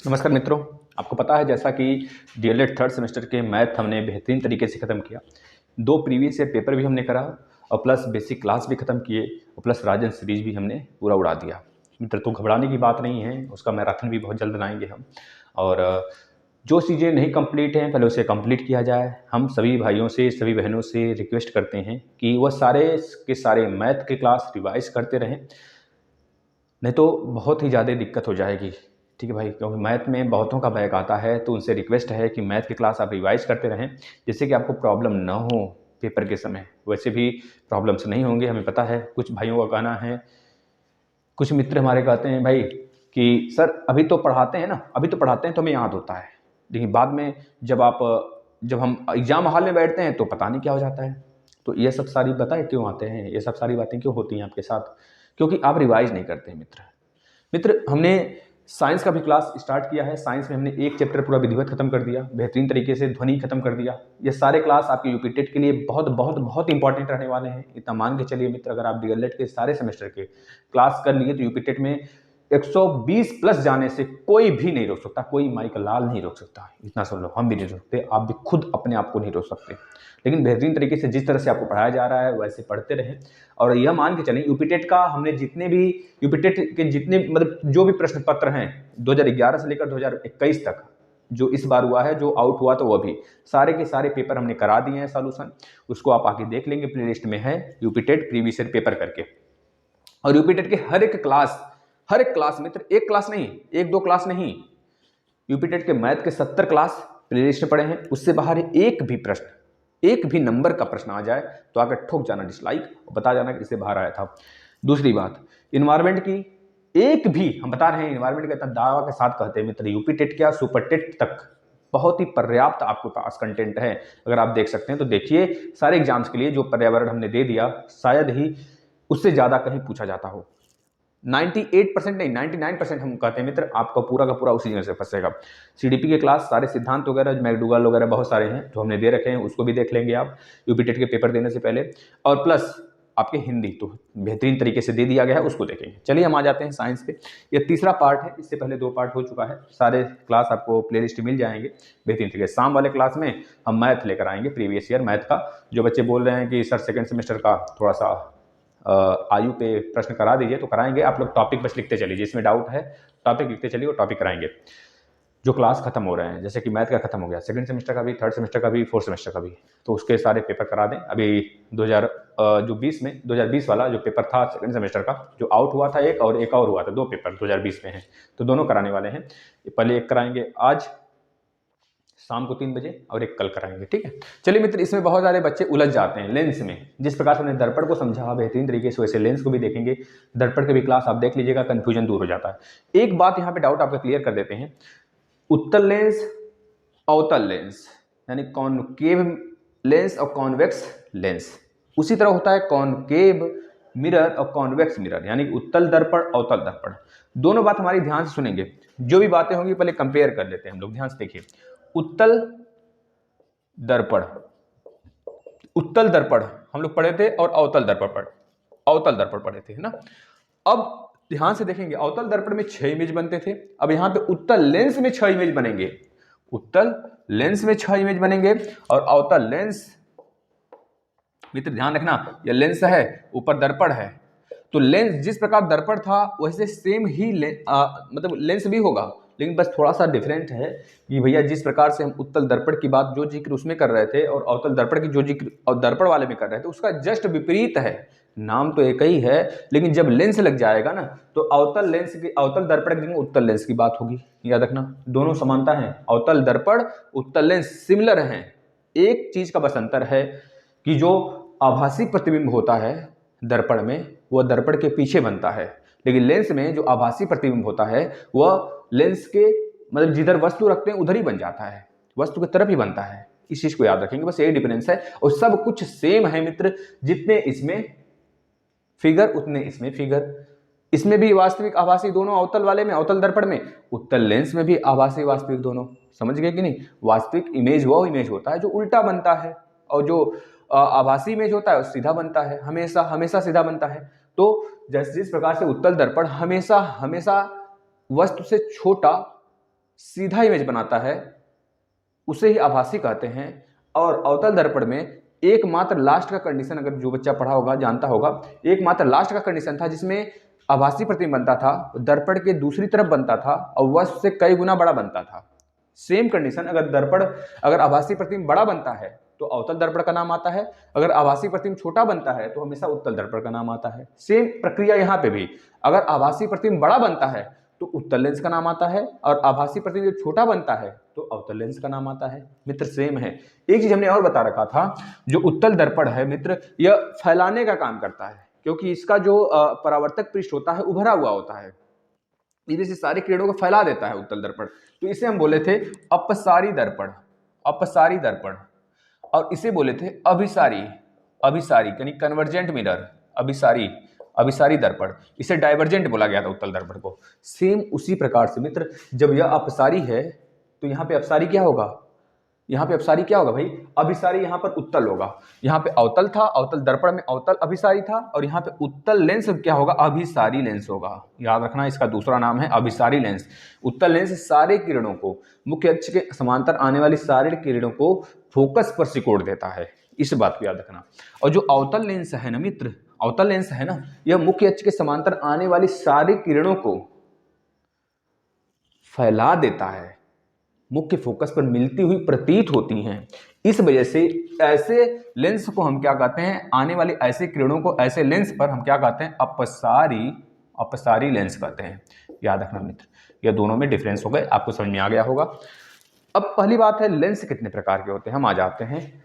नमस्कार मित्रों। आपको पता है जैसा कि डीएलएड थर्ड सेमेस्टर के मैथ हमने बेहतरीन तरीके से ख़त्म किया। 2 प्रीवियस ईयर पेपर भी हमने करा और प्लस बेसिक क्लास भी ख़त्म किए और प्लस राजन सीरीज भी हमने पूरा उड़ा दिया। मित्र, तो घबराने की बात नहीं है, उसका मैराथन भी बहुत जल्द बनाएंगे हम। और जो चीज़ें नहीं कंप्लीट हैं पहले उसे कंप्लीट किया जाए। हम सभी भाइयों से, सभी बहनों से रिक्वेस्ट करते हैं कि वह सारे के सारे मैथ के क्लास रिवाइज करते रहें, नहीं तो बहुत ही ज़्यादा दिक्कत हो जाएगी। ठीक है भाई, क्योंकि मैथ में बहुतों का बैक आता है, तो उनसे रिक्वेस्ट है कि मैथ की क्लास आप रिवाइज करते रहें, जिससे कि आपको प्रॉब्लम ना हो पेपर के समय। वैसे भी प्रॉब्लम्स नहीं होंगे, हमें पता है। कुछ भाइयों का कहना है, कुछ मित्र हमारे कहते हैं भाई कि सर अभी तो पढ़ाते हैं ना, अभी तो पढ़ाते हैं तो हमें याद होता है, लेकिन बाद में जब हम एग्ज़ाम हॉल में बैठते हैं तो पता नहीं क्या हो जाता है। तो ये सब सारी बताए क्यों आते हैं, ये सब सारी बातें क्यों होती हैं आपके साथ? क्योंकि आप रिवाइज नहीं करते हैं मित्र। हमने साइंस का भी क्लास स्टार्ट किया है। साइंस में हमने एक चैप्टर पूरा विधिवत खत्म कर दिया, बेहतरीन तरीके से ध्वनि खत्म कर दिया। ये सारे क्लास आपके यूपी टेट के लिए बहुत बहुत बहुत इंपॉर्टेंट रहने वाले हैं। इतना मान के चलिए मित्र, अगर आप डीएलएड के सारे सेमेस्टर के क्लास कर लिए तो यूपी टेट में 120 प्लस जाने से कोई भी नहीं रोक सकता, कोई माइक लाल नहीं रोक सकता। इतना सुन लो, हम भी नहीं रोक सकते, आप भी खुद अपने आप को नहीं रोक सकते। लेकिन बेहतरीन तरीके से जिस तरह से आपको पढ़ाया जा रहा है वैसे पढ़ते रहें। और यह मान के चलें, यूपी टेट का हमने जितने भी यूपी टेट के जितने मतलब जो भी प्रश्न पत्र हैं 2011 से लेकर 2021 तक जो इस बार हुआ है, जो आउट हुआ तो वह भी सारे के सारे पेपर हमने करा दिए हैं सॉल्यूशन। उसको आप आके देख लेंगे, प्ले लिस्ट में है UP TET previous year paper करके। और यूपी टेट के हर एक क्लास मित्र, एक क्लास नहीं, एक दो क्लास नहीं, यूपी टेट के मैथ के 70 क्लास प्ले लिस्ट में पड़े हैं। उससे बाहर एक भी प्रश्न, एक भी नंबर का प्रश्न आ जाए तो आकर ठोक जाना डिसलाइक और बता जाना कि इससे बाहर आया था। दूसरी बात, इन्वायरमेंट की एक भी, हम बता रहे हैं इन्वायरमेंट का इतना दावा के साथ कहते हैं मित्र, यूपी टेट क्या सुपर टेट तक बहुत ही पर्याप्त आपके पास कंटेंट है। अगर आप देख सकते हैं तो देखिए, सारे एग्जाम्स के लिए जो पर्यावरण हमने दे दिया शायद ही उससे ज़्यादा कहीं पूछा जाता हो। 98% नहीं, 99% हम कहते हैं मित्र, आपका पूरा का पूरा उसी जगह से फंसेगा। सीडीपी के क्लास सारे सिद्धांत वगैरह, मैकडूगल वगैरह बहुत सारे हैं जो हमने दे रखे हैं, उसको भी देख लेंगे आप यूपी टेट के पेपर देने से पहले। और प्लस आपके हिंदी तो बेहतरीन तरीके से दे दिया गया है, उसको देखेंगे। चलिए हम आ जाते हैं साइंस पे। ये तीसरा पार्ट है, इससे पहले 2 पार्ट हो चुका है। सारे क्लास आपको प्लेलिस्ट मिल जाएंगे बेहतरीन तरीके से। शाम वाले क्लास में हम मैथ लेकर आएंगे, प्रीवियस ईयर मैथ का। जो बच्चे बोल रहे हैं कि सर सेकेंड सेमेस्टर का थोड़ा सा आयु पे प्रश्न करा दीजिए, तो कराएंगे। आप लोग टॉपिक बस लिखते चलिए, जिसमें डाउट है टॉपिक लिखते चलिए और टॉपिक कराएंगे। जो क्लास खत्म हो रहे हैं, जैसे कि मैथ का खत्म हो गया, सेकंड सेमेस्टर का भी, थर्ड सेमेस्टर का भी, फोर्थ सेमेस्टर का भी, तो उसके सारे पेपर करा दें। अभी 2020 वाला जो पेपर था सेकंड सेमेस्टर का, जो आउट हुआ था एक और हुआ था, 2 पेपर 2020 में हैं, तो दोनों कराने वाले हैं। पहले एक कराएंगे आज शाम को 3 बजे और एक कल कराएंगे, ठीक है। चलिए मित्र, इसमें बहुत सारे बच्चे उलझ जाते हैं लेंस में। जिस प्रकार से हमने दर्पण को समझा बेहतरीन तरीके से, वैसे लेंस को भी देखेंगे। दर्पण के भी क्लास आप देख लीजिएगा, कंफ्यूजन दूर हो जाता है। एक बात यहाँ पे डाउट आपका क्लियर कर देते हैं। उत्तल लेंस, अवतल लेंस, यानी कॉनकेव लेंस और कॉन्वेक्स लेंस। उसी तरह होता है कॉनकेव मिरर और कॉन्वेक्स मिरर, यानी उत्तल दर्पण, अवतल दर्पण। दोनों बात हमारी ध्यान से सुनेंगे, जो भी बातें होंगी पहले कंपेयर कर लेते हैं हम लोग। ध्यान से देखिए, उत्तल दर्पण, उत्तल दर्पण हम लोग पढ़े थे और अवतल दर्पण पढ़े थे, है ना। अब ध्यान से देखेंगे, अवतल दर्पण में 6 इमेज बनते थे। अब यहाँ पे उत्तल लेंस में 6 इमेज बनेंगे। उत्तल लेंस में 6 इमेज बनेंगे और अवतल लेंस, मित्र ध्यान रखना, यह लेंस है, ऊपर दर्पण है। तो लेंस जिस प्रकार दर्पण था वैसे सेम ही मतलब लेंस भी होगा, लेकिन बस थोड़ा सा डिफरेंट है कि भैया जिस प्रकार से हम उत्तल दर्पण की बात जो जिक्र उसमें कर रहे थे और अवतल दर्पण की जो जिक्र और दर्पण वाले में कर रहे थे, उसका जस्ट विपरीत है। नाम तो एक ही है, लेकिन जब लेंस लग जाएगा ना तो अवतल लेंस की, अवतल दर्पण की उत्तल लेंस की बात होगी। याद रखना, दोनों समानता है, अवतल दर्पण उत्तल लेंस सिमिलर हैं। एक चीज का बस अंतर है कि जो आभासी प्रतिबिंब होता है दर्पण में, वह दर्पण के पीछे बनता है, लेकिन लेंस में जो आभासी प्रतिबिंब होता है वह लेंस के मतलब जिधर वस्तु रखते हैं उधर ही बन जाता है, वस्तु की तरफ ही बनता है। इस चीज को याद रखेंगे, बस यही डिफरेंस है। और सब कुछ सेम है मित्र, जितने इसमें फिगर उतने इसमें फिगर। इसमें भी वास्तविक आभासी दोनों, अवतल वाले में, अवतल दर्पण में, उत्तल लेंस में भी आभासी वास्तविक दोनों। समझ गए कि नहीं। वास्तविक इमेज वो इमेज होता है जो उल्टा बनता है, और जो आभासी इमेज होता है वो सीधा बनता है, हमेशा हमेशा सीधा बनता है। तो जिस प्रकार से उत्तल दर्पण हमेशा हमेशा वस्तु से छोटा सीधा इमेज बनाता है उसे ही आभासी कहते हैं। और अवतल दर्पण में एकमात्र लास्ट का कंडीशन, अगर जो बच्चा पढ़ा होगा जानता होगा, एकमात्र लास्ट का कंडीशन था जिसमें आभासी प्रतिबिंब बनता था, दर्पण के दूसरी तरफ बनता था और वह उससे कई गुना बड़ा बनता था। सेम कंडीशन, अगर आभासी प्रतिबिंब बड़ा बनता है तो अवतल दर्पण का नाम आता है, अगर आभासी प्रतिबिंब छोटा बनता है तो हमेशा उत्तल दर्पण का नाम आता है। सेम प्रक्रिया यहाँ पे भी, अगर आभासी प्रतिबिंब बड़ा बनता है तो उत्तल लेंस का नाम आता है और आभासी प्रतिबिंब छोटा बनता है तो अवतल लेंस का नाम आता है। मित्र सेम है। एक चीज हमने और बता रखा था, जो उत्तल दर्पण है मित्र, यह फैलाने का काम करता है, क्योंकि इसका जो परावर्तक पृष्ठ होता है उभरा हुआ होता है, इधर से सारे किरणों को फैला देता है उत्तल दर्पण। तो इसे हम बोले थे अपसारी दर्पण, अपसारी दर्पण। और इसे बोले थे अभिसारी, अभिसारी यानी कन्वर्जेंट मिरर, अभिसारी, अभिसारी दर्पण। इसे डाइवर्जेंट बोला गया था उत्तल दर्पण को। सेम उसी प्रकार से मित्र, जब यह अपसारी है तो यहाँ पे अपसारी क्या होगा, यहाँ पे अपसारी क्या होगा भाई, अभिसारी। यहाँ पर उत्तल होगा, यहाँ पे अवतल था, अवतल दर्पण में अवतल अभिसारी था, और यहाँ पे उत्तल लेंस क्या होगा, अभिसारी लेंस होगा। याद रखना, इसका दूसरा नाम है अभिसारी लेंस। उत्तल लेंस सारे किरणों को, मुख्य अक्ष के समांतर आने वाली सारे किरणों को फोकस पर सिकोड़ देता है, इस बात को याद रखना। और जो अवतल लेंस है ना मित्र, अवतल लेंस है ना, यह मुख्य अक्ष के समांतर आने वाली सारी किरणों को फैला देता है, मुख्य फोकस पर मिलती हुई प्रतीत होती हैं। इस वजह से ऐसे लेंस को हम क्या कहते हैं, आने वाली ऐसे किरणों को ऐसे लेंस पर हम क्या कहते हैं, अपसारी, अपसारी लेंस कहते हैं। याद रखना मित्र, ये दोनों में डिफरेंस हो गए, आपको समझ में आ गया होगा। अब पहली बात है लेंस कितने प्रकार के होते हैं, हम आ जाते हैं।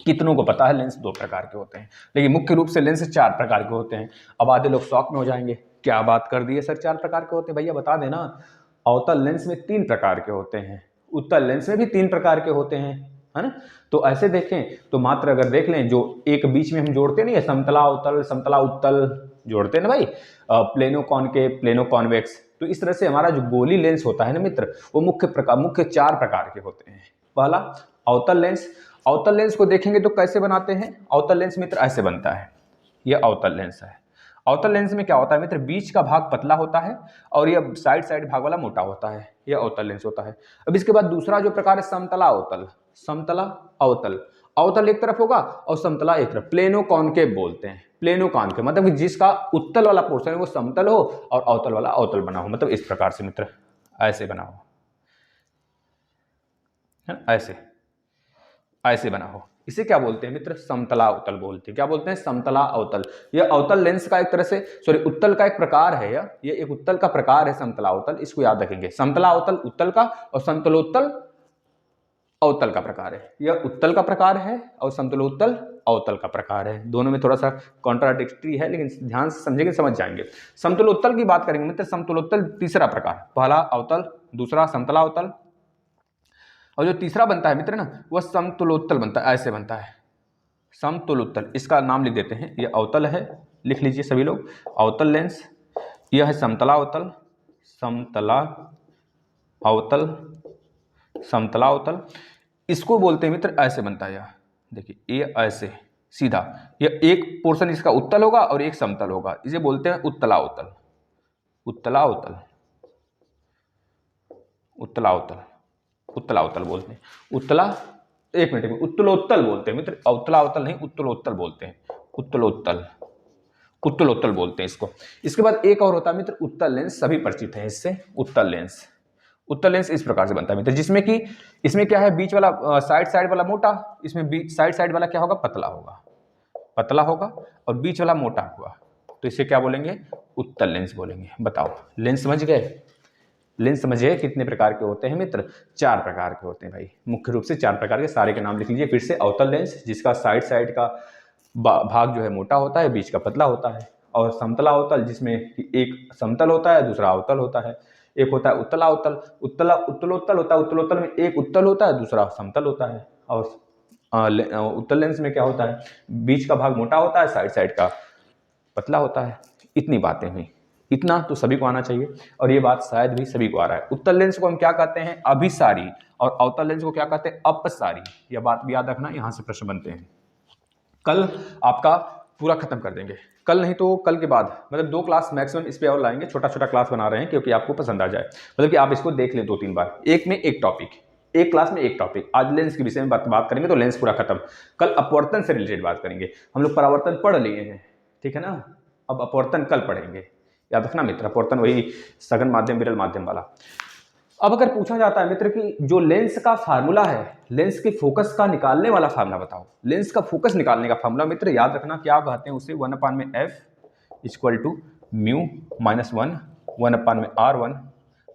कितनों को पता है लेंस दो प्रकार के होते हैं, लेकिन मुख्य रूप से लेंस चार प्रकार के होते हैं। अब आधे लोग शॉक में हो जाएंगे, क्या बात कर दी है सर, चार प्रकार के होते हैं। भैया बता देना, अवतल लेंस में तीन प्रकार के होते हैं, उत्तल लेंस में भी तीन प्रकार के होते हैं, है ना। तो ऐसे देखें तो मात्र अगर देख लें, जो एक बीच में हम जोड़ते नहीं है, समतला अवतल, समतला उत्तल जोड़ते हैं ना भाई, प्लेनो कॉनकेव, प्लेनो कॉन्वेक्स। तो इस तरह से हमारा जो गोली लेंस होता है ना मित्र, वो मुख्य चार प्रकार के होते हैं। पहला अवतल लेंस। अवतल लेंस को देखेंगे तो कैसे बनाते हैं, अवतल लेंस मित्र ऐसे बनता है, यह अवतल लेंस है। अवतल लेंस में क्या होता है मित्र, बीच का भाग पतला होता है और यह साइड भाग वाला मोटा होता है, यह अवतल लेंस होता है। अब इसके बाद दूसरा जो प्रकार है समतला अवतल, समतला अवतल। अवतल एक तरफ होगा और समतला एक तरफ, प्लेनो कॉनकेव बोलते हैं, प्लेनो कॉनकेव मतलब कि जिसका उत्तल वाला पोर्शन है वो समतल हो और अवतल वाला अवतल बना हो, मतलब इस प्रकार से मित्र ऐसे बना हो, ऐसे ऐसे बना हो, इसे क्या बोलते हैं मित्र, समतला अवतल बोलते हैं। क्या बोलते हैं, समतला अवतल। यह अवतल लेंस का एक तरह से उत्तल का एक प्रकार है, यह एक उत्तल का प्रकार है समतला अवतल, इसको याद रखेंगे। समतला अवतल उत्तल का और समतलोत्तल अवतल का प्रकार है। यह उत्तल का प्रकार है और समतलोत्तल अवतल का प्रकार है। दोनों में थोड़ा सा कॉन्ट्राडिक्टरी है, लेकिन ध्यान से समझेंगे समझ जाएंगे। समतलोत्तल की बात करेंगे मित्र, समतलोत्तल तीसरा प्रकार, पहला अवतल, दूसरा समतला अवतल, और जो तीसरा बनता है मित्र ना, वह समतुलोत्तल बनता है, ऐसे बनता है समतुलोत्तल। इसका नाम लिख देते हैं, यह अवतल है, लिख लीजिए सभी लोग, अवतल लेंस। यह है समतला अवतल, समतला अवतल, समतला अवतल। इसको बोलते हैं मित्र ऐसे बनता है, यह देखिए, ये ऐसे सीधा, यह एक पोर्शन इसका उत्तल होगा और एक समतल होगा, इसे बोलते हैं उत्तला अवतल, उत्तला अवतल, उत्तला अवतल, उत्तला अवतल बोलते हैं। उत्तला, एक मिनट में, उत्तलोत्तल बोलते हैं मित्र, अवतला अवतल नहीं, उत्तलोत्तल बोलते हैं, उत्तलोत्तल, उत्तलोत्तल बोलते हैं इसको। इसके बाद एक और होता है मित्र उत्तल लेंस, सभी परिचित हैं इससे, उत्तल लेंस। उत्तल लेंस इस प्रकार से बनता है मित्र, जिसमें कि इसमें क्या है, बीच वाला साइड वाला मोटा, इसमें बीच साइड वाला क्या होगा, पतला होगा, पतला होगा, और बीच वाला मोटा होगा, तो इसे क्या बोलेंगे, उत्तल लेंस बोलेंगे। बताओ लेंस समझ गए, लेंस समझिए कितने प्रकार के होते हैं मित्र, चार प्रकार के होते हैं भाई, मुख्य रूप से चार प्रकार के, सारे के नाम लिख लीजिए फिर से। अवतल लेंस जिसका साइड का भाग जो है मोटा होता है, बीच का पतला होता है, और समतला अवतल जिसमें एक समतल होता है, दूसरा अवतल होता है, एक होता है उत्तला अवतल, उत्तलोत्तल होता है, उत्तलोत्तल में एक उत्तल होता है, दूसरा समतल होता है, और उत्तल लेंस में क्या होता है, बीच का भाग मोटा होता है, साइड का पतला होता है। इतनी बातें हुई, इतना तो सभी को आना चाहिए, और ये बात शायद भी सभी को आ रहा है। उत्तल लेंस को हम क्या कहते हैं, अभिसारी, और अवतल लेंस को क्या कहते हैं, अपसारी। यह बात भी याद रखना, यहां से प्रश्न बनते हैं। कल आपका पूरा खत्म कर देंगे। कल नहीं तो कल के बाद, मतलब 2 क्लास मैक्सिमम इस पे और लाएंगे, छोटा छोटा क्लास बना रहे हैं क्योंकि आपको पसंद आ जाए, मतलब कि आप इसको देख लें 2-3 बार, एक में एक टॉपिक, एक क्लास में एक टॉपिक। आज लेंस के विषय में बात करेंगे तो लेंस पूरा खत्म। कल अपवर्तन से रिलेटेड बात करेंगे, हम लोग परावर्तन पढ़ लिए हैं, ठीक है ना, अब अपवर्तन कल पढ़ेंगे, याद रखना मित्र, अपवर्तन वही सघन माध्यम विरल माध्यम वाला। अब अगर पूछा जाता है मित्र कि जो लेंस का फार्मूला है, लेंस के फोकस का निकालने वाला फार्मूला बताओ, लेंस का फोकस निकालने का फार्मूला मित्र याद रखना क्या कहते हैं उसे, 1/f equal to mu minus 1/r1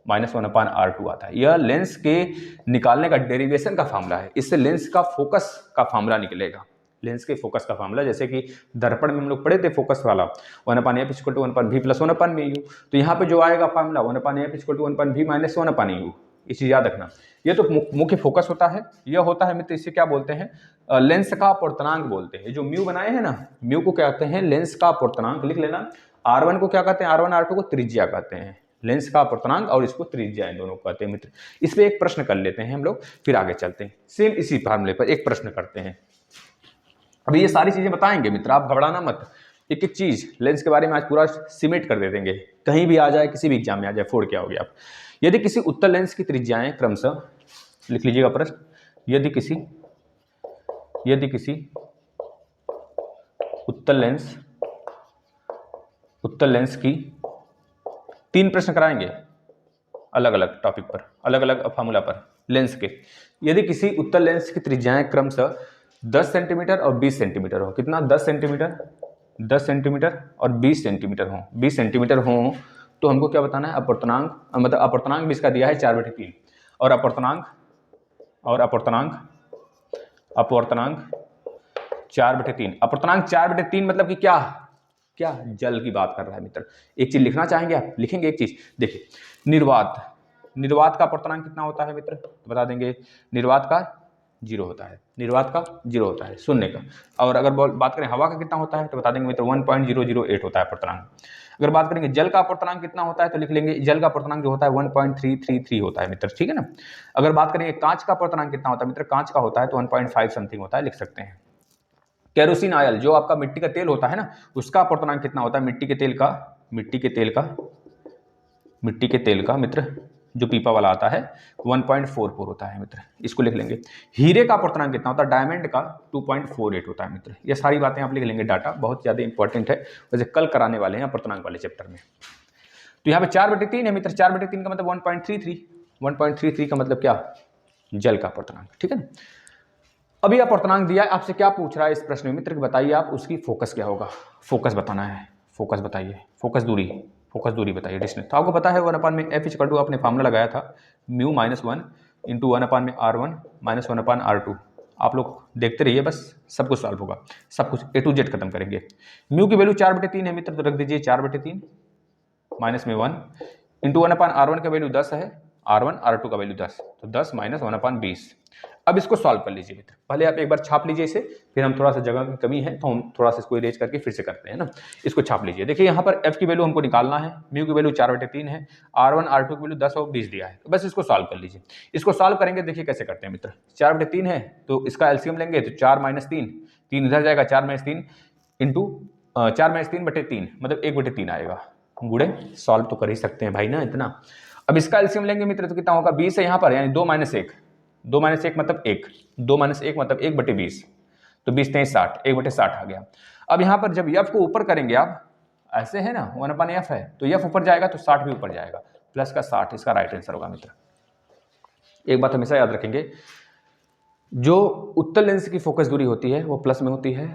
minus 1/r2 आता है। यह लेंस के निकालने का डेरिवेशन का फार्मूला है, इससे लेंस का फोकस का फार्मूला निकलेगा, लेंस के फोकस का फार्मूला। जैसे कि दर्पण में हम लोग पढ़े थे फोकस वाला 1/f equal to 1/v plus 1/mu, तो यहाँ पे जो आएगा formula 1/f equal to 1/v minus 1/u, ये चीज याद रखना। ये तो मुख्य फोकस होता है, यह होता है मित्र, इसे क्या बोलते हैं, लेंस का अपवर्तनांक बोलते हैं। जो म्यू बनाए हैं ना, म्यू को क्या कहते हैं, लेंस का अपवर्तनांक, लिख लेना। R1 को क्या कहते हैं, R1 R2 को त्रिज्या कहते हैं, लेंस का अपवर्तनांक और इसको त्रिज्या, इन दोनों को कहते हैं मित्र। इस पे एक प्रश्न कर लेते हैं हम लोग, फिर आगे चलते हैं। सेम इसी फार्मूले पर एक प्रश्न करते हैं। अभी ये सारी चीजें बताएंगे मित्र, आप घबराना मत, एक एक चीज लेंस के बारे में आज पूरा सिमेट कर दे देंगे, कहीं भी आ जाए, किसी भी एग्जाम में आ जाए, फोड़ क्या हो गया आप। यदि किसी उत्तल लेंस की त्रिज्याएं क्रमशः, लिख लीजिएगा प्रश्न, यदि किसी उत्तल लेंस की, 3 प्रश्न कराएंगे अलग अलग टॉपिक पर, अलग अलग फार्मूला पर लेंस के। यदि किसी उत्तल लेंस की त्रिज्याएं क्रमशः 10 सेंटीमीटर और 20 सेंटीमीटर हो, कितना, 10 सेंटीमीटर और 20 सेंटीमीटर हो, 20 सेंटीमीटर हो, तो हमको क्या बताना है, अपवर्तनांक, मतलब अपवर्तनांक भी इसका दिया है 4/3 और अपवर्तनांक 4/3। अपवर्तनांक 4/3 मतलब कि क्या, जल की बात कर रहा है मित्र। एक चीज लिखना चाहेंगे आप, लिखेंगे एक चीज, देखिए निर्वात का अपवर्तनांक कितना होता है मित्र, तो बता देंगे, निर्वात का 0 होता है, शून्य का। और अगर बात करें हवा का कितना होता है, तो बता देंगे मित्र 1.008 होता है अपवर्तनांक। अगर बात करेंगे जल का अपवर्तनांक कितना होता है, तो लिख लेंगे जल का अपवर्तनांक जो होता है 1.333 होता है मित्र, ठीक है ना। अगर बात करेंगे कांच का अपवर्तनांक कितना होता है मित्र, कांच का होता है तो 1.5 समथिंग होता है, लिख सकते हैं। केरोसिन ऑयल जो आपका मिट्टी का तेल होता है ना, उसका अपवर्तनांक कितना होता है, मिट्टी के तेल का मित्र, जो पीपा वाला आता है 1.44 होता है मित्र, इसको लिख लेंगे। हीरे का अपवर्तनांक कितना होता है, डायमंड का 2.48 होता है मित्र। ये सारी बातें आप लिख लेंगे, डाटा बहुत ज्यादा इंपॉर्टेंट है, वैसे कल कराने वाले हैं अपवर्तनांक वाले चैप्टर में। तो यहाँ पे 4/3 है मित्र, 4/3 का मतलब 1.33 का मतलब क्या, जल का अपवर्तनांक, ठीक है ना। अभी अपवर्तनांक दिया है, आपसे क्या पूछ रहा है इस प्रश्न में मित्र, बताइए आप उसकी फोकस क्या होगा, फोकस बताना है, फोकस बताइए, फोकस दूरी बताइए डिस्टेंस। तो आपको पता है 1/f इक्वल टू, आपने फार्मूला लगाया था mu minus 1 into 1/r1 minus 1/r2। आप लोग देखते रहिए, बस सब कुछ सॉल्व होगा, सब कुछ A to Z खत्म करेंगे। म्यू की वैल्यू 4/3 है मित्र, तो रख दीजिए 4/3 माइनस में 1 इंटू 1/r1 का वैल्यू 10 है, R1 R2 का वैल्यू 10, तो 10 माइनस 1/20। अब इसको सॉल्व कर लीजिए मित्र, पहले आप एक बार छाप लीजिए इसे, फिर हम थोड़ा सा जगह की कमी है तो हम थोड़ा सा इसको इरेज करके फिर से करते हैं ना। इसको छाप लीजिए, देखिए यहाँ पर f की वैल्यू हमको निकालना है, म्यू की वैल्यू 4/3 है, R1 R2 की वैल्यू 10 और 20 दिया है, तो बस इसको सॉल्व कर लीजिए। इसको सॉल्व करेंगे, देखिए कैसे करते हैं मित्र, 4/3 है तो इसका एलसीएम लेंगे, तो 4 माइनस 3 इधर जाएगा, 4 माइनस 3 इंटू 4 माइनस 3/3 मतलब 1/3 आएगा, गुड़े सॉल्व तो कर ही सकते हैं भाई ना इतना। अब इसका एलसीएम लेंगे मित्र, तो कितना होगा, 20 है यहाँ पर, यानी 2 माइनस 1 मतलब 1, 2 माइनस 1 मतलब 1/20, तो 20 नहीं 60, 1/60 आ गया। अब यहाँ पर जब f को ऊपर करेंगे आप, ऐसे है ना 1/f है, तो f ऊपर जाएगा तो 60 भी ऊपर जाएगा, प्लस का 60 इसका राइट आंसर होगा मित्र। एक बात हमेशा याद रखेंगे, जो उत्तल लेंस की फोकस दूरी होती है वो प्लस में होती है,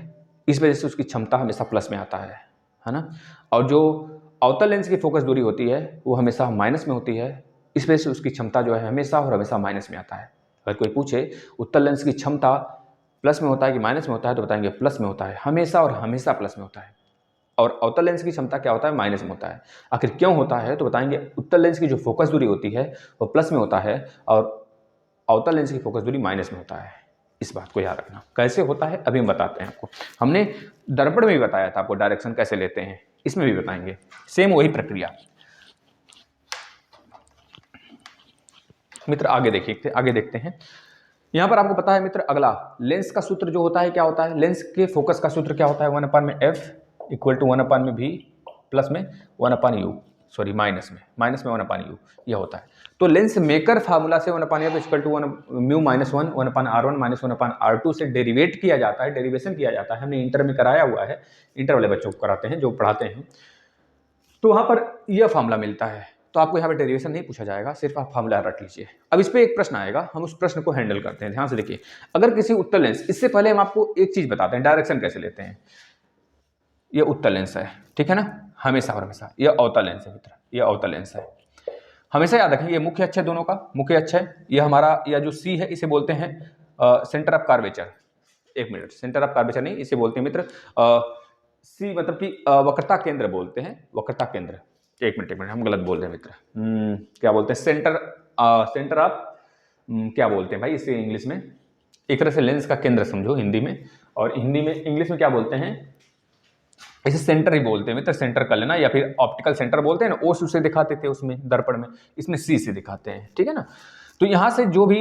इस वजह से उसकी क्षमता हमेशा प्लस में आता है ना। और जो अवतल लेंस की फोकस दूरी होती है वो हमेशा माइनस में होती है, इस वजह से उसकी क्षमता जो है हमेशा और हमेशा माइनस में आता है। अगर कोई पूछे उत्तल लेंस की क्षमता प्लस में होता है कि माइनस में होता है, तो बताएंगे प्लस में होता है, हमेशा और हमेशा प्लस में होता है। और अवतल लेंस की क्षमता क्या होता है, माइनस में होता है। आखिर क्यों होता है, तो बताएंगे उत्तल लेंस की जो फोकस दूरी होती है वो प्लस में होता है और अवतल लेंस की फोकस दूरी माइनस में होता है। इस बात को याद रखना। कैसे होता है अभी हम बताते हैं आपको, हमने दर्पण में भी बताया था आपको डायरेक्शन कैसे लेते हैं, इसमें भी बताएंगे सेम वही प्रक्रिया। मित्र आगे देखिए, आगे देखते हैं। यहाँ पर आपको पता है मित्र, अगला लेंस का सूत्र जो होता है क्या होता है, लेंस के फोकस का सूत्र क्या होता है, 1/f equal to 1/v plus में 1/u, सॉरी माइनस में 1/u यह होता है। तो लेंस मेकर फार्मूला से 1/f equal to 1 minus 1/r1 minus 1/r2 से डेरिवेट किया जाता है, डेरिवेशन किया जाता है, हमने इंटर में कराया हुआ है, इंटर वाले बच्चों को कराते हैं जो पढ़ाते हैं। तो वहाँ पर यह फार्मूला मिलता है, तो आपको यहाँ पे डेरिवेशन नहीं पूछा जाएगा, सिर्फ आप फार्मूला रख लीजिए। अब इस पे एक प्रश्न आएगा, हम उस प्रश्न को हैंडल करते हैं, ध्यान से देखिए। अगर किसी उत्तल लेंस, इससे पहले हम आपको एक चीज बताते हैं, डायरेक्शन कैसे लेते हैं। ये उत्तल लेंस है, ठीक है ना, हमेशा और हमेशा। यह अवतल लेंस है मित्र, यह अवतल लेंस है। हमेशा याद रखें, ये मुख्य अक्ष है दोनों का, मुख्य अक्ष है। यह हमारा, यह जो सी है इसे बोलते हैं सेंटर ऑफ कर्वेचर। एक मिनट, सेंटर ऑफ कर्वेचर नहीं, इसे बोलते हैं मित्र सी, मतलब कि वक्रता केंद्र बोलते हैं, वक्रता केंद्र। एक मिनट हम गलत बोल रहे हैं मित्र, क्या बोलते हैं, सेंटर ऑफ, क्या बोलते हैं भाई इसे इंग्लिश में, एक तरह से लेंस का केंद्र समझो हिंदी में, और हिंदी में इंग्लिश में क्या बोलते हैं, इसे सेंटर ही बोलते हैं मित्र, सेंटर कर लेना, या फिर ऑप्टिकल सेंटर बोलते हैं ना, ओ से दिखाते थे उसमें दर्पण में, इसमें सी से दिखाते हैं, ठीक है ना। तो यहाँ से जो भी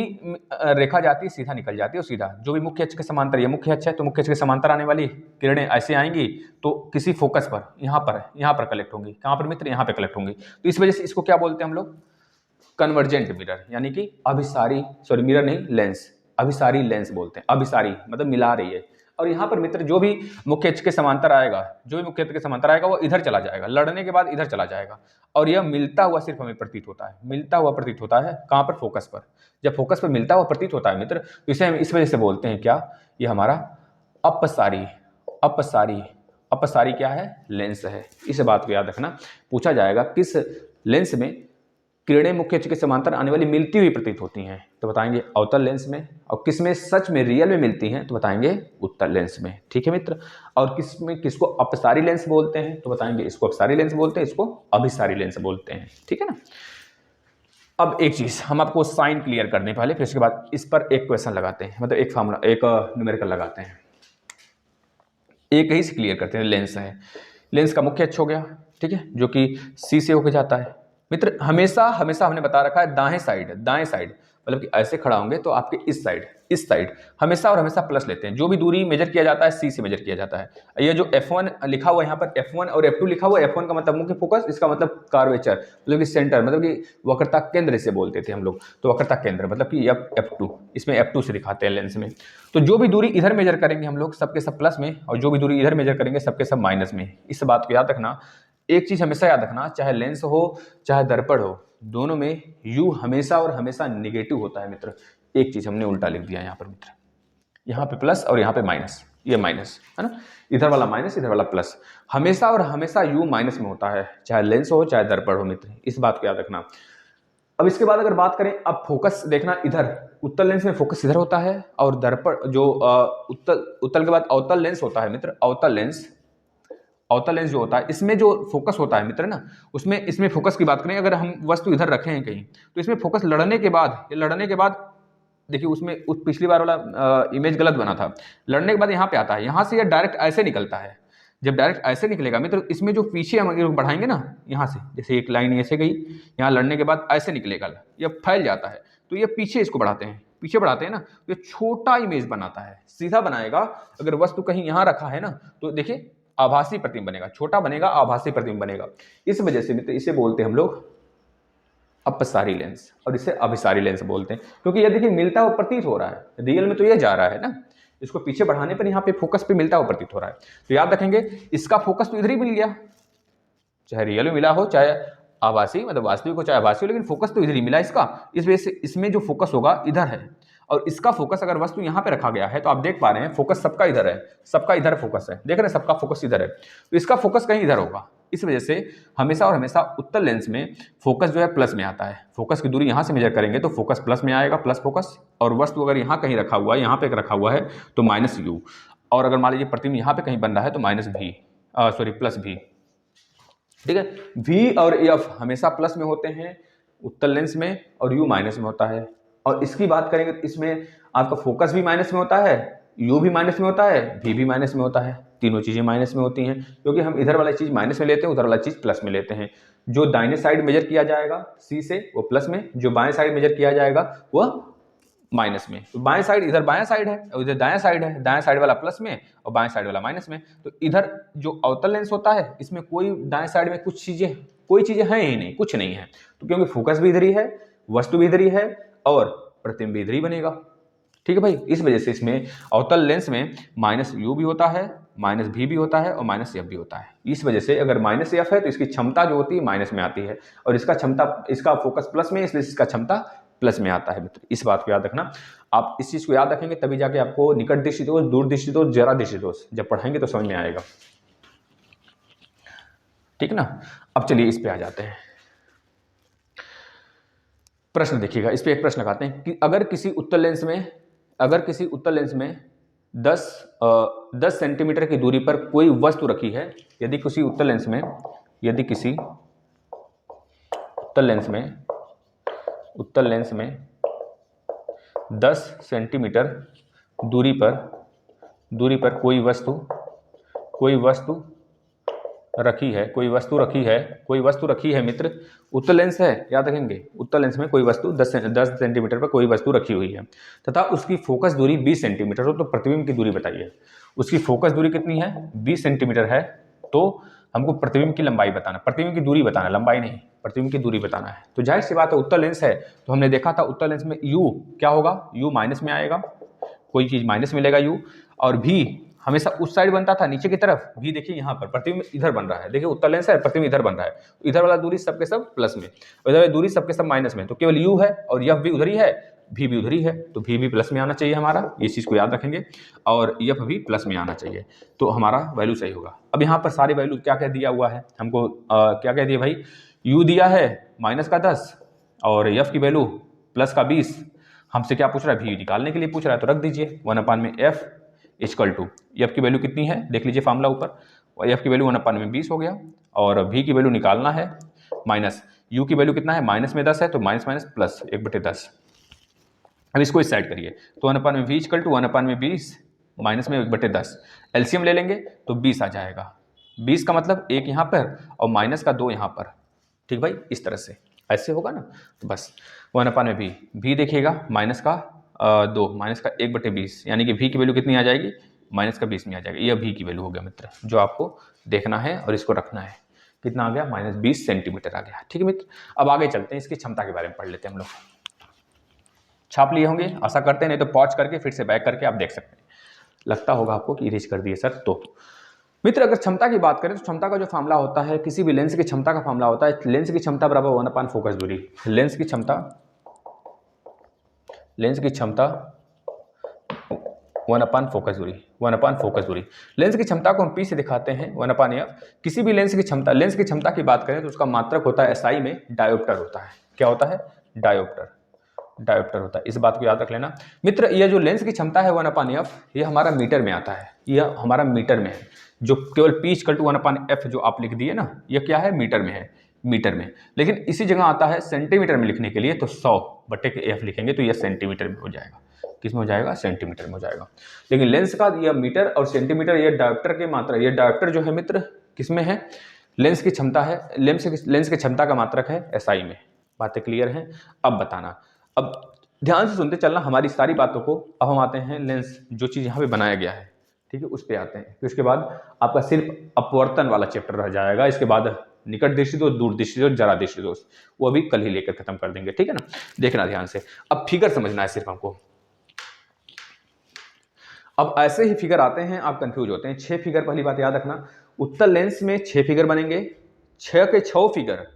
रेखा जाती है सीधा निकल जाती है, और सीधा जो भी मुख्य अक्ष के समांतर, ये मुख्य अक्ष है तो मुख्य अक्ष के समांतर आने वाली किरणें ऐसे आएंगी तो किसी फोकस पर यहाँ पर कलेक्ट होंगी। कहाँ पर मित्र, यहाँ पे कलेक्ट होंगी। तो इस वजह से इसको क्या बोलते हैं हम लोग, कन्वर्जेंट मिरर, यानी कि अभिसारी, सॉरी मिरर नहीं, लेंस, अभिसारी लेंस बोलते हैं। अभिसारी मतलब मिला रही है। और यहाँ पर मित्र जो भी मुख्य अक्ष के समांतर आएगा, जो भी मुख्य अक्ष के समांतर आएगा वो इधर चला जाएगा, लड़ने के बाद इधर चला जाएगा, और यह मिलता हुआ सिर्फ हमें प्रतीत होता है, मिलता हुआ प्रतीत होता है। कहाँ पर, फोकस पर। जब फोकस पर मिलता हुआ प्रतीत होता है मित्र, तो इसे हम इस वजह से बोलते हैं क्या, ये हमारा अपसारी, अपसारी, अपसारी क्या है, लेंस है। इस बात को याद रखना, पूछा जाएगा किस लेंस में किरणें मुख्य अक्ष के समांतर आने वाली मिलती हुई प्रतीत होती हैं, तो बताएंगे अवतल लेंस में। और किस में सच में रियल में मिलती हैं, तो बताएंगे उत्तल लेंस में, ठीक है मित्र। और किस में, किसको अपसारी लेंस बोलते हैं, तो बताएंगे इसको अपसारी लेंस बोलते हैं, इसको अभिसारी लेंस बोलते हैं, ठीक है ना। अब एक चीज हम आपको साइन क्लियर करने पहले, फिर उसके बाद इस पर एक क्वेश्चन लगाते हैं, मतलब एक फार्मूला, एक न्यूमेरिकल लगाते हैं, एक ही से क्लियर करते हैं। लेंस है, लेंस का मुख्य अक्ष हो गया, ठीक है, जो कि सी से होकर जाता है मित्र। हमेशा हमेशा हमने बता रखा है दाएं साइड, दाएं साइड मतलब कि ऐसे खड़ा होंगे तो आपके इस साइड हमेशा और हमेशा प्लस लेते हैं। जो भी दूरी मेजर किया जाता है सी से मेजर किया जाता है। ये जो F1 लिखा हुआ है यहाँ पर, F1 और F2 लिखा हुआ है, F1 का मतलब मुख्य फोकस, इसका मतलब कार्वेचर मतलब कि सेंटर, मतलब कि वक्रता केंद्र से बोलते थे हम लोग। तो वक्रता केंद्र मतलब कि F2, इसमें F2 से दिखाते हैं लेंस में। तो जो भी दूरी इधर मेजर करेंगे हम लोग सबके सब प्लस में, और जो भी दूरी इधर मेजर करेंगे सबके सब माइनस में। इस बात को याद रखना। एक चीज हमेशा याद रखना, चाहे लेंस हो चाहे दर्पण हो, दोनों में U हमेशा और हमेशा निगेटिव होता है मित्र। एक चीज हमने उल्टा लिख दिया यहाँ पर मित्र, यहाँ पे प्लस और यहाँ पे माइनस, ये माइनस है ना, इधर वाला माइनस इधर वाला प्लस। हमेशा और हमेशा U माइनस में होता है, चाहे लेंस हो चाहे दर्पण हो मित्र, इस बात को याद रखना। अब इसके बाद अगर बात करें, अब फोकस देखना इधर, उत्तल लेंस में फोकस इधर होता है, और दर्पण जो उत्तल के बाद अवतल लेंस होता है मित्र। अवतल लेंस जो होता है, इसमें जो फोकस होता है मित्र ना, उसमें, इसमें फोकस की बात करें, अगर हम वस्तु इधर रखे हैं कहीं, तो इसमें फोकस लड़ने के बाद देखिए, उसमें उस पिछली बार वाला इमेज गलत बना था। लड़ने के बाद यहाँ पे आता है, यहाँ से यह डायरेक्ट ऐसे निकलता है। जब डायरेक्ट ऐसे निकलेगा मित्र, इसमें जो पीछे हम बढ़ाएंगे ना, यहाँ से जैसे एक लाइन ऐसे गई, यहाँ लड़ने के बाद ऐसे निकलेगा, यह फैल जाता है, तो ये पीछे इसको बढ़ाते हैं, पीछे बढ़ाते हैं ना, तो ये छोटा इमेज बनाता है, सीधा बनाएगा। अगर वस्तु कहीं यहाँ रखा है ना, तो देखिए आभासी प्रतिबिंब बनेगा, छोटा बनेगा, आभासी प्रतिबिंब बनेगा। इस वजह से मित्र इसे बोलते हैं हम लोग अपसारी लेंस, और इसे अभिसारी लेंस बोलते हैं, क्योंकि ये देखिए मिलता हुआ प्रतीत हो रहा है, रियल में तो ये जा रहा है ना, इसको पीछे बढ़ाने पर यहाँ पे फोकस पे मिलता हुआ प्रतीत हो रहा है। तो याद रखेंगे, इसका फोकस तो इधर ही मिल गया, चाहे रियल में मिला हो चाहे आभासी, मतलब वास्तविक हो चाहे आभासी हो, लेकिन फोकस तो इधर ही मिला इसका। इस वजह से इसमें जो फोकस होगा इधर है, और इसका फोकस अगर वस्तु यहाँ पे रखा गया है, तो आप देख पा रहे हैं फोकस सबका इधर है, सबका इधर फोकस है, देख रहे हैं सबका फोकस इधर है, तो इसका फोकस कहीं इधर होगा। इस वजह से हमेशा और हमेशा उत्तल लेंस में फोकस जो है प्लस में आता है। फोकस की दूरी यहाँ से मेजर करेंगे तो फोकस प्लस में आएगा, प्लस फोकस, और वस्तु अगर यहाँ कहीं रखा हुआ है, यहाँ पे रखा हुआ है तो माइनस U, और अगर मान लीजिए प्रतिबिंब यहाँ पे कहीं बन रहा है तो minus V, sorry plus V, ठीक है। V और F हमेशा प्लस में होते हैं उत्तल लेंस में, और U माइनस में होता है। और इसकी बात करेंगे तो इसमें आपका फोकस भी माइनस में होता है, U भी माइनस में होता है, V भी माइनस में होता है, तीनों चीजें माइनस में होती हैं, क्योंकि हम इधर वाला चीज माइनस में लेते हैं, उधर वाला चीज प्लस में लेते हैं। जो दाहिने साइड मेजर किया जाएगा C से वो प्लस में, जो बाएं साइड मेजर किया जाएगा वह माइनस में, तो बाएं साइड इधर बायां साइड है और इधर दायां साइड है, दायां साइड वाला प्लस में और बाएं साइड वाला माइनस में। तो इधर जो अवतल लेंस होता है इसमें कोई दाएं साइड में कोई चीजें हैं ही नहीं, कुछ नहीं है, तो क्योंकि फोकस भी इधर ही है, वस्तु भी इधर ही है और प्रतिबिंब भी इधर ही बनेगा। ठीक है भाई, इस वजह से इसमें अवतल लेंस में माइनस यू भी होता है, माइनस भी होता है और माइनस एफ भी होता है। इस वजह से अगर माइनस एफ है तो इसकी क्षमता जो होती है माइनस में आती है और इसका फोकस प्लस में, इसलिए इसका क्षमता प्लस में आता है मित्र। इस बात को याद रखना, आप इस चीज को याद रखेंगे तभी जाके आपको निकट दृष्टि दोष, दूर दृष्टि दोष, जरा दृष्टि दोष जब पढ़ाएंगे तो समझ में आएगा। ठीक ना। अब चलिए इस पे आ जाते हैं। प्रश्न देखिएगा, इस पे एक प्रश्न लगाते हैं कि अगर किसी उत्तल लेंस में 10 सेंटीमीटर की दूरी पर कोई वस्तु रखी है, यदि किसी उत्तल लेंस में 10 सेंटीमीटर दूरी पर कोई वस्तु रखी है मित्र, उत्तल लेंस है, याद रखेंगे, उत्तल लेंस में कोई वस्तु 10 सेंटीमीटर पर कोई वस्तु रखी हुई है तथा उसकी फोकस दूरी 20 सेंटीमीटर हो, तो प्रतिबिंब की दूरी बताइए। उसकी फोकस दूरी कितनी है, 20 सेंटीमीटर है, तो हमको प्रतिबिंब की लंबाई बताना, प्रतिबिंब की दूरी बताना, लंबाई नहीं, प्रतिबिंब की दूरी बताना है। तो जाहिर सी बात है उत्तल लेंस है, तो हमने देखा था उत्तल लेंस में u क्या होगा, u माइनस में आएगा, कोई चीज माइनस में लेगा u, और v हमेशा उस साइड बनता था नीचे की तरफ, भी देखिए यहाँ पर प्रतिबिंब इधर बन रहा है, देखिए उत्तल लेंस है, प्रतिबिंब इधर बन रहा है, इधर वाला दूरी सबके सब प्लस में और इधर वाली दूरी सबके सब माइनस में, तो केवल u है और यह भी उधर ही है, भी उधर ही है, तो भी प्लस में आना चाहिए हमारा, ये चीज को याद रखेंगे, और यफ भी प्लस में आना चाहिए, तो हमारा वैल्यू सही होगा। अब यहाँ पर सारे वैल्यू क्या क्या दिया हुआ है हमको, क्या क्या दिया भाई, u दिया है -10 और यफ की वैल्यू +20, हमसे क्या पूछ रहा है, भी निकालने के लिए पूछ रहा है, तो रख दीजिए 1/f इक्वल टू एफ की वैल्यू कितनी है, देख लीजिए फार्मूला ऊपर, एफ की वैल्यू 1/20 हो गया और भी की वैल्यू निकालना है, माइनस यू की वैल्यू कितना है, माइनस में 10 है, तो माइनस माइनस प्लस 1/10। अब इसको इस साइड करिए, तो 1/v इक्वल टू 1/20 माइनस में 1/10, एलसीएम ले लेंगे तो 20 आ जाएगा, 20 का मतलब 1 यहाँ पर और माइनस का 2 यहाँ पर। ठीक भाई, इस तरह से ऐसे होगा ना, तो बस 1/v, भी देखिएगा माइनस का 2 माइनस का 1/20, यानी कि v की वैल्यू कितनी आ जाएगी, -20 में आ जाएगी, यह v की वैल्यू हो गया मित्र, जो आपको देखना है और इसको रखना है, कितना आ गया, -20 सेंटीमीटर आ गया। ठीक है मित्र, अब आगे चलते हैं, इसकी क्षमता के बारे में पढ़ लेते हैं हम लोग। छाप लिए होंगे आशा करते हैं, नहीं तो पॉज करके फिर से बैक करके आप देख सकते हैं, लगता होगा आपको कि इरेज कर दिए सर। तो मित्र अगर क्षमता की बात करें तो क्षमता का जो फार्मूला होता है, किसी भी लेंस की क्षमता का फार्मूला होता है, लेंस की क्षमता बराबर 1/फोकस दूरी, लेंस की क्षमता 1/फोकस दूरी, 1/फोकस दूरी। लेंस की क्षमता को हम P से दिखाते हैं 1/f। किसी भी लेंस की क्षमता की बात करें तो उसका मात्रक होता है SI में डायोप्टर होता है, क्या होता है, डायोप्टर होता है, इस बात को याद रख लेना मित्र। यह जो लेंस की क्षमता है 1/f, ये हमारा मीटर में आता है, यह हमारा मीटर में है, जो केवल P इक्वल टू 1/f जो आप लिख दिए ना, यह क्या है, मीटर में है, मीटर में। लेकिन इसी जगह आता है सेंटीमीटर में लिखने के लिए, तो 100/f लिखेंगे तो यह सेंटीमीटर में हो जाएगा, किस में हो जाएगा, सेंटीमीटर में हो जाएगा। लेकिन लेंस का यह मीटर और सेंटीमीटर, यह डायोप्टर की मात्रा, यह डायोप्टर जो है मित्र किस में है, लेंस की क्षमता है, लेंस की क्षमता का मात्रक है SI में। बातें क्लियर हैं, अब बताना, अब ध्यान से सुनते चलना हमारी सारी बातों को। अब हम आते हैं लेंस, जो चीज़ यहाँ पे बनाया गया है, ठीक है, उस पे आते हैं, फिर उसके बाद आपका सिर्फ अपवर्तन वाला चैप्टर रह जाएगा, इसके बाद निकट दृष्टि दोष, दूर दृष्टि दोष, जरा दृष्टि दोष, वो अभी कल ही लेकर खत्म कर देंगे, ठीक है ना। देखना ध्यान से, अब फिगर समझना है सिर्फ हमको। अब ऐसे ही फिगर आते हैं, आप कंफ्यूज होते हैं। 6 फिगर, पहली बात याद रखना, उत्तल लेंस में 6 फिगर बनेंगे, 6 के 6 फिगर।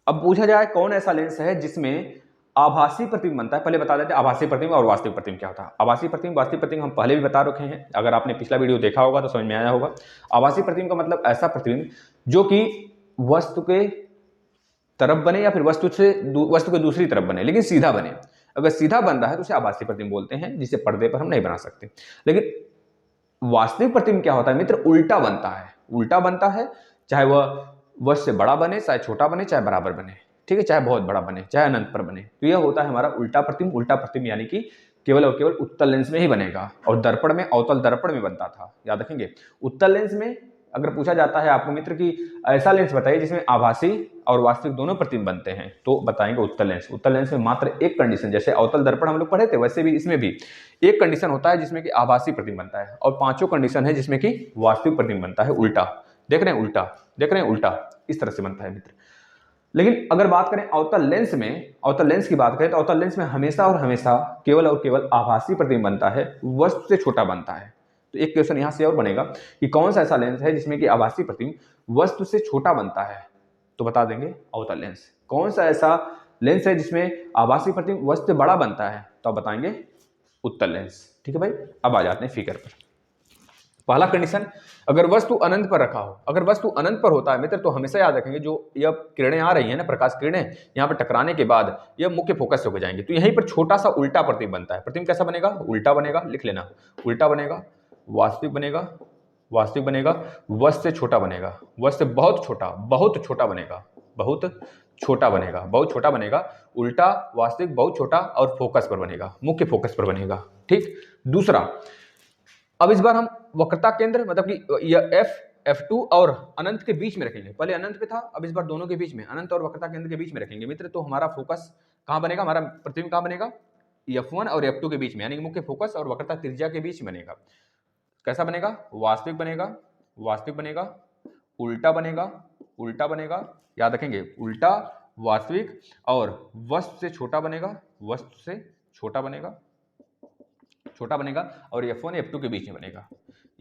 अब पूछा जाए कौन ऐसा लेंस है जिसमें आभासी प्रतिबिंब बनता है, पहले बता देते हैं आभासी प्रतिबिंब और वास्तविक प्रतिबिंब क्या होता है। आभासी प्रतिबिंब, वास्तविक प्रतिबिंब हम पहले भी बता रखे हैं, अगर आपने पिछला वीडियो देखा होगा तो समझ में आया होगा। आभासी प्रतिबिंब का मतलब ऐसा प्रतिबिंब जो कि वस्तु के तरफ बने या फिर वस्तु के दूसरी तरफ बने, लेकिन सीधा बने। अगर सीधा बन रहा है तो उसे आभासी प्रतिबिंब बोलते हैं, जिसे पर्दे पर हम नहीं बना सकते। लेकिन वास्तविक प्रतिबिंब क्या होता है मित्र, उल्टा बनता है, चाहे वह वस्तु से बड़ा बने, चाहे छोटा बने, चाहे बराबर बने, ठीक है, चाहे बहुत बड़ा बने, चाहे अनंत पर बने, तो यह होता है हमारा उल्टा प्रतिबिंब। उल्टा प्रतिबिंब यानी कि केवल और केवल उत्तल लेंस में ही बनेगा, और दर्पण में, अवतल दर्पण में बनता था, याद रखेंगे। उत्तल लेंस में अगर पूछा जाता है आपको मित्र कि ऐसा लेंस बताइए जिसमें आभासी और वास्तविक दोनों प्रतिबिंब बनते हैं, तो बताएंगे उत्तल लेंस। उत्तल लेंस में मात्र एक कंडीशन, जैसे अवतल दर्पण हम लोग पढ़े थे वैसे भी इसमें भी एक कंडीशन होता है जिसमें कि आभासी प्रतिबिंब बनता है, और पांचों कंडीशन है जिसमें कि वास्तविक प्रतिबिंब बनता है। उल्टा देख रहे हैं, उल्टा देख रहे हैं, उल्टा इस तरह से बनता है मित्र। लेकिन अगर बात करें अवतल लेंस में, अवतल लेंस की बात करें तो अवतल लेंस में हमेशा और हमेशा केवल और केवल आभासी प्रतिबिंब बनता है, वस्तु से छोटा बनता है। तो एक क्वेश्चन यहां से और बनेगा कि कौन सा ऐसा लेंस है जिसमें कि आभासी प्रतिबिंब वस्तु से छोटा बनता है, तो बता देंगे अवतल लेंस। कौन सा ऐसा लेंस है जिसमें आभासी प्रतिबिंब वस्तु से बड़ा बनता है, तो बताएंगे उत्तल लेंस। ठीक है भाई, अब आ जाते हैं फिगर पर। पहला कंडीशन, अगर वस्तु अनंत पर रखा हो, अगर वस्तु अनंत पर होता है मित्र तो हमेशा याद रखेंगे जो यह किरणें आ रही हैं ना, प्रकाश किरणें यहाँ पर टकराने के बाद यह मुख्य फोकस से हो जाएंगे, तो यहीं पर छोटा सा उल्टा प्रतिबिंब बनता है। प्रतिबिंब कैसा बनेगा? उल्टा बनेगा, लिख लेना, उल्टा बनेगा, वास्तविक बनेगा, वास्तविक बनेगा, वस्तु से छोटा बनेगा, वस्तु से बहुत छोटा, बहुत छोटा बनेगा, बहुत छोटा बनेगा, बहुत छोटा बनेगा, उल्टा वास्तविक बहुत छोटा और फोकस पर बनेगा, मुख्य फोकस पर बनेगा। ठीक। दूसरा, अब इस बार हम वक्रता केंद्र मतलब कि यह F2 और अनंत के बीच में रखेंगे। पहले अनंत पे था, अब इस बार दोनों के बीच में, अनंत और वक्रता केंद्र के बीच में रखेंगे मित्र। तो हमारा फोकस कहाँ बनेगा, हमारा प्रतिबिंब कहाँ बनेगा? F1 और F2 के बीच में, यानी कि मुख्य फोकस और वक्रता त्रिज्या के बीच में बनेगा। कैसा बनेगा? वास्तविक बनेगा, वास्तविक बनेगा, उल्टा बनेगा, उल्टा बनेगा, याद रखेंगे, उल्टा, वास्तविक और वस्तु से छोटा बनेगा, वस्तु से छोटा बनेगा, छोटा बनेगा, और F1 F2 के बीच में बनेगा,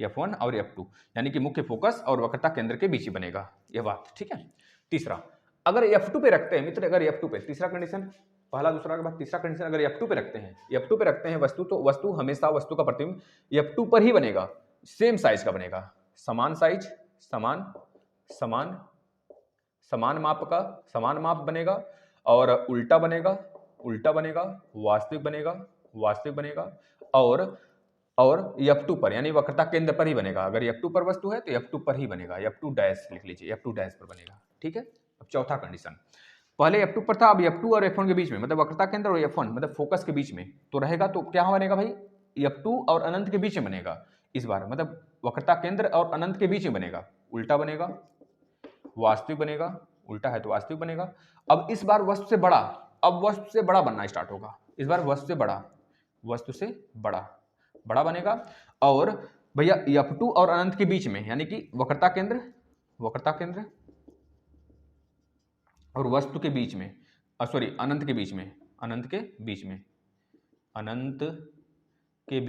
F1 और F2 यानी कि मुख्य फोकस और वक्रता केंद्र के बीच ही बनेगा, यह बात ठीक है। तीसरा, अगर F2 पे रखते हैं मित्र, अगर F2 पे, तीसरा कंडीशन, पहला दूसरा के बाद तीसरा कंडीशन, अगर F2 पे रखते हैं, F2 पे रखते हैं वस्तु, तो वस्तु हमेशा वस्तु का प्रतिबिंब F2 पर ही बनेगा, सेम साइज का बनेगा, समान साइज, समान समान समान माप का, समान माप बनेगा, और उल्टा बनेगा, उल्टा बनेगा, वास्तविक बनेगा, वास्तविक बनेगा, और F2 पर यानी वक्रता केंद्र पर ही बनेगा। अगर F2 पर वस्तु है तो F2 पर ही बनेगा, F2 डैश लिख लीजिए, F2 डैश पर बनेगा। ठीक है। अब चौथा कंडीशन, पहले F2 पर था, अब F2 और F1 के बीच में, मतलब वक्रता केंद्र और F1 मतलब फोकस के बीच में तो रहेगा, तो क्या बनेगा भाई? F2 और अनंत के बीच में बनेगा इस बार, मतलब वक्रता केंद्र और अनंत के बीच में बनेगा, उल्टा बनेगा, वास्तविक बनेगा, उल्टा है तो वास्तविक बनेगा। अब इस बार वस्तु से बड़ा, अब वस्तु से बड़ा बनना स्टार्ट होगा, इस बार वस्तु से बड़ा, वस्तु से बड़ा, बड़ा बनेगा, और भैया F2 और अनंत के बीच में यानी कि वक्रता केंद्र, वक्रता केंद्र और वस्तु के बीच में, सॉरी अनंत के बीच में, अनंत के बीच में, अनंत के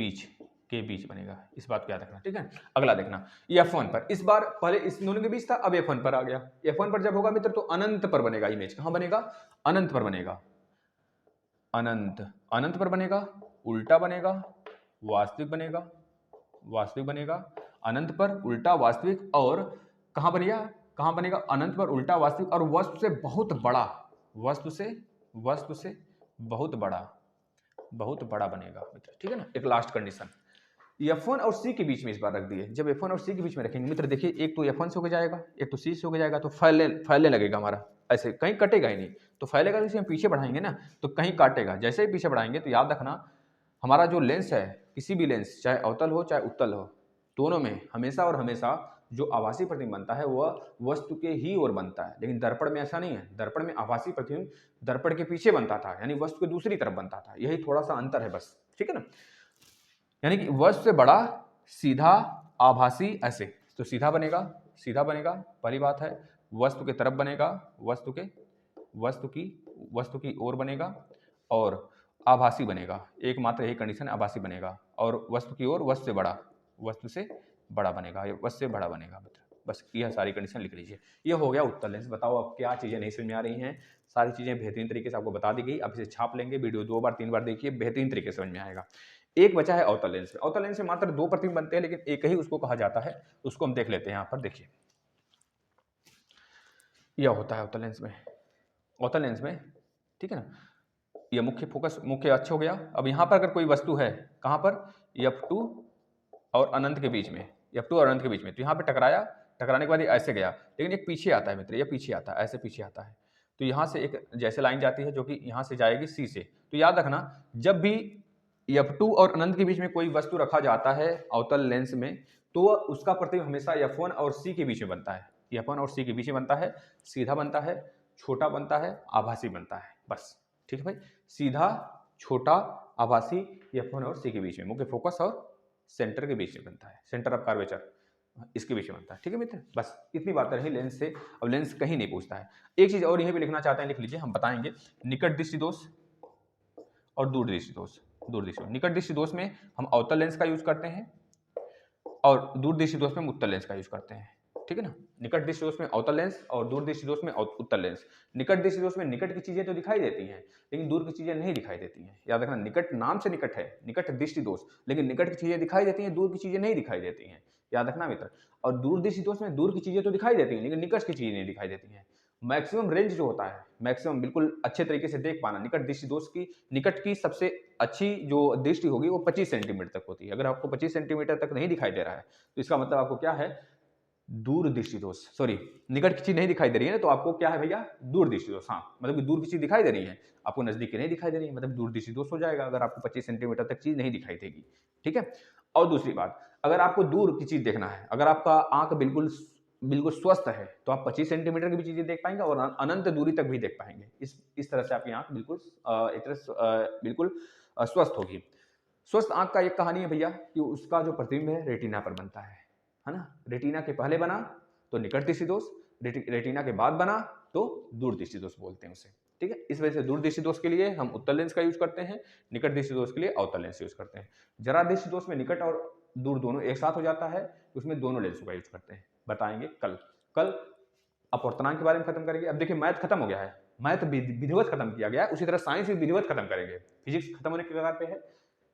बीच बनेगा, इस बात को याद रखना। ठीक है। अगला देखना, F1 पर, इस बार पहले इस दोनों के बीच था, अब F1 पर आ गया। F1 पर जब होगा मित्र तो अनंत पर बनेगा इमेज, कहां बनेगा? अनंत पर बनेगा, अनंत, अनंत पर बनेगा, उल्टा बनेगा, वास्तविक बनेगा, वास्तविक बनेगा, अनंत पर उल्टा वास्तविक, और कहां बनेगा? कहां बनेगा? अनंत पर उल्टा वास्तविक, और वस्तु से बहुत बड़ा, वस्तु से बहुत बड़ा, बहुत बड़ा बनेगा मित्र। ठीक है ना। एक लास्ट कंडीशन, F1 और C के बीच में इस बार रख दिए। जब F1 और C के बीच में रखेंगे मित्र, देखिए एक तो F1 से हो जाएगा, एक तो C से हो जाएगा, तो फैलने लगेगा हमारा, ऐसे कहीं कटेगा ही नहीं, तो फैलेगा, जैसे हम पीछे बढ़ाएंगे ना तो कहीं काटेगा, जैसे ही पीछे बढ़ाएंगे तो याद रखना हमारा जो लेंस है, किसी भी लेंस चाहे अवतल हो चाहे उत्तल हो, दोनों में हमेशा और हमेशा जो आभासी प्रतिबिंब बनता है वह वस्तु के ही ओर बनता है। लेकिन दर्पण में ऐसा नहीं है, दर्पण में आभासी प्रतिबिंब दर्पण के पीछे बनता था, यानी वस्तु के दूसरी तरफ बनता था, यही थोड़ा सा अंतर है बस। ठीक है ना। यानी कि वस्तु से बड़ा, सीधा, आभासी, ऐसे तो सीधा बनेगा, सीधा बनेगा, पहली बात है, वस्तु के तरफ बनेगा, वस्तु की ओर बनेगा, और आभासी बनेगा, एकमात्र यही कंडीशन आभासी बनेगा, और वस्तु की ओर, वस्तु से बड़ा, वस्तु से बड़ा बनेगा, वस्तु से बड़ा बनेगा मित्र। बस यह सारी कंडीशन लिख लीजिए। यह हो गया उत्तल लेंस। बताओ अब क्या चीज़ें नहीं समझ में आ रही हैं? सारी चीज़ें बेहतरीन तरीके से आपको बता दी गई। अब इसे छाप लेंगे, वीडियो 2 बार 3 बार देखिए, बेहतरीन तरीके से समझ में आएगा। एक बचा है अवतल लेंस में। अवतल लेंस में मात्र 2 प्रतिबिंब बनते हैं, लेकिन एक ही उसको कहा जाता है, उसको हम देख लेते हैं। यहाँ पर देखिए, यह होता है अवतल लेंस में, अवतल लेंस में, ठीक है ना। यह मुख्य फोकस, मुख्य अक्ष हो गया। अब यहाँ पर अगर कोई वस्तु है, कहाँ पर? F2 और अनंत के बीच में, F2 और अनंत के बीच में, तो यहाँ पे टकराया, टकराने के बाद ये ऐसे गया, लेकिन एक पीछे आता है मित्र, ये पीछे आता है, ऐसे पीछे आता है, तो यहाँ से एक जैसे लाइन जाती है जो कि यहाँ से जाएगी C से। तो याद रखना, जब भी F2 और अनंत के बीच में कोई वस्तु रखा जाता है अवतल लेंस में, तो उसका प्रतिबिंब हमेशा F1 और C के बीच में बनता है, F1 और C के बीच में बनता है, सीधा बनता है, छोटा बनता है, आभासी बनता है, बस। ठीक है भाई, सीधा, छोटा, आभासी, F1 और C के बीच में, मुख्य फोकस और सेंटर के बीच में बनता है, सेंटर ऑफ कर्वेचर इसके बीच में बनता है। ठीक है मित्र, बस इतनी बात रही लेंस से। अब लेंस कहीं नहीं पूछता है। एक चीज और यहीं पे लिखना चाहते हैं, लिख लीजिए, हम बताएंगे निकट दृष्टि दोष और दूर दृष्टि दोष। दूर दृष्टि निकट दृष्टि दोष में हम अवतल लेंस का यूज करते हैं और दूर दृष्टि दोष में हम उत्तल लेंस का यूज करते हैं। ठीक है ना, निकट दृष्टि दोष में अवतल लेंस और दूर दृष्टि दोष में उत्तल लेंस। निकट दृष्टि दोष में निकट की चीजें तो दिखाई देती हैं लेकिन दूर की चीजें नहीं दिखाई देती हैं। याद रखना, निकट नाम से निकट है, निकट दृष्टि दोष, लेकिन निकट की चीजें दिखाई देती हैं, दूर की चीजें नहीं दिखाई देती हैं। याद रखना मित्र। और दूर दृष्टि दोष में दूर की चीजें तो दिखाई देती हैं लेकिन निकट की चीजें नहीं दिखाई देती हैं। मैक्सिमम रेंज जो होता है, मैक्सिमम बिल्कुल अच्छे तरीके से देख पाना, निकट दृष्टि दोष की, निकट की सबसे अच्छी जो दृष्टि होगी वो 25 सेंटीमीटर तक होती है। अगर आपको 25 सेंटीमीटर तक नहीं दिखाई दे रहा है तो इसका मतलब आपको क्या है, दूर दृष्टि दोष, सॉरी, निकट की चीज नहीं दिखाई दे रही है ना, तो आपको क्या है भैया, दूर दृष्टि दोष। हाँ, मतलब कि दूर की चीज दिखाई दे रही है, आपको नजदीक की नहीं दिखाई दे रही है, मतलब दूर दृष्टि दोष हो जाएगा अगर आपको 25 सेंटीमीटर तक चीज नहीं दिखाई देगी। ठीक है। और दूसरी बात, अगर आपको दूर की चीज देखना है, अगर आपका आंख बिल्कुल बिल्कुल स्वस्थ है तो आप 25 सेंटीमीटर की भी चीजें देख पाएंगे और अनंत दूरी तक भी देख पाएंगे। इस तरह से आपकी आंख बिल्कुल एक तरह से, बिल्कुल स्वस्थ होगी। स्वस्थ आंख का एक कहानी है भैया कि उसका जो प्रतिबिंब है रेटिना पर बनता है ना। रेटिना के पहले बना तो निकट दृष्टि दोष, रेटिना के बाद बना तो दूर दृष्टि दोष बोलते हैं उसे। ठीक है, इस वजह से दूर दृष्टि दोष के लिए हम उत्तल लेंस का यूज करते हैं, निकट दृष्टि दोष के लिए अवतल लेंस यूज करते हैं। जरा दृष्टि दोष में निकट और दूर दोनों एक साथ हो जाता है, उसमें दोनों लेंसों का यूज करते हैं। बताएंगे कल अपवर्तनांक के बारे में खत्म करेंगे। अब देखिए मैथ खत्म हो गया है, मैथ विधिवत खत्म किया गया है, उसी तरह साइंस भी विधिवत खत्म करेंगे। फिजिक्स खत्म होने के कगार पे है,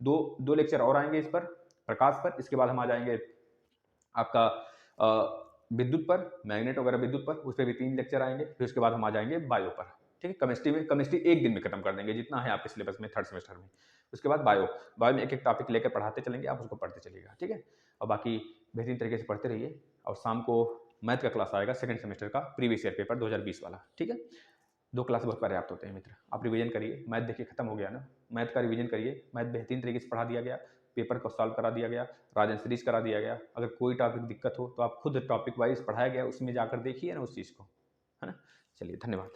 दो लेक्चर और आएंगे इस पर, प्रकाश पर। इसके बाद हम आ जाएंगे आपका विद्युत पर, मैग्नेट वगैरह विद्युत पर, उस पर भी 3 लेक्चर आएंगे। फिर उसके बाद हम आ जाएंगे बायो पर। ठीक है, केमिस्ट्री एक दिन में खत्म कर देंगे जितना है आपके सिलेबस में 3rd सेमेस्टर में। उसके बाद बायो में एक एक टॉपिक लेकर पढ़ाते चलेंगे, आप उसको पढ़ते चलिएगा। ठीक है, और बाकी बेहतरीन तरीके से पढ़ते रहिए। और शाम को मैथ का क्लास आएगा 2nd सेमेस्टर का प्रीवियस ईयर पेपर 2020 वाला। ठीक है, 2 क्लास बहुत पर्याप्त होते हैं मित्र। आप रिवीजन करिए, मैथ देखिए खत्म हो गया ना, मैथ का रिवीजन करिए। मैथ बेहतरीन तरीके से पढ़ा दिया गया, पेपर को सॉल्व करा दिया गया, राजन सीरीज करा दिया गया। अगर कोई टॉपिक दिक्कत हो तो आप खुद टॉपिक वाइज पढ़ाया गया उसमें जाकर देखिए ना उस चीज़ को, है ना। चलिए, धन्यवाद।